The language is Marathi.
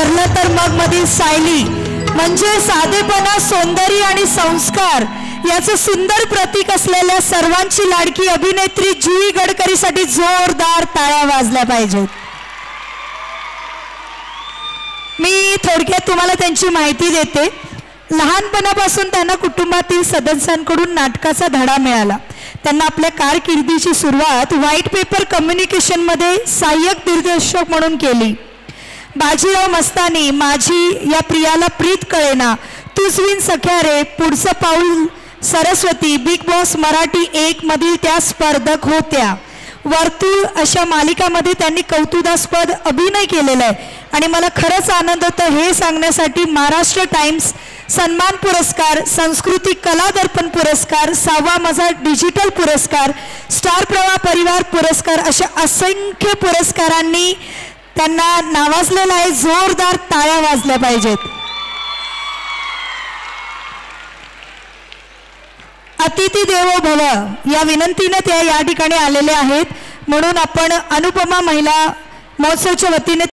ठरलं तर मग मधील सायली म्हणजे साधेपणा, सौंदर्य आणि संस्कार याचं सुंदर प्रतीक असलेल्या सर्वांची लाडकी अभिनेत्री जुई गडकरीसाठी जोरदार टाळ्या वाजल्या पाहिजेत। मी थोडक्यात तुम्हाला त्यांची माहिती देते। लहानपणापासून त्यांना कुटुंबातील सदस्यांकडून नाटकाचा धडा मिळाला। त्यांना आपल्या कारकिर्दीची सुरुवात व्हाईट पेपर कम्युनिकेशन मध्ये सहाय्यक दिग्दर्शक म्हणून केली। बाजीराव मस्तानी, माझी या प्रियाला प्रीत कळेना, तुझविन सख्या रे, पुढचं पाऊल, सरस्वती, बिग बॉस मराठी 1 मधील त्या स्पर्धक होत्या। वर्तुळ अशा मालिकामध्ये त्यांनी कौतुकास्पद अभिनय केलेला आहे आणि मला खरंच आनंद होतो हे सांगण्यासाठी महाराष्ट्र टाइम्स सन्मान पुरस्कार, संस्कृती कला दर्पण पुरस्कार, 6वा मजला डिजिटल पुरस्कार, स्टार प्रवाह परिवार पुरस्कार अशा असंख्य पुरस्कारांनी त्यांना नावाजलेलं आहे। जोरदार टाळ्या वाजल्या पाहिजेत। अतिथी देवो भव या विनंतीने त्या या ठिकाणी आलेले आहेत, म्हणून आपण अनुपमा महिला महोत्सवच्या वतीने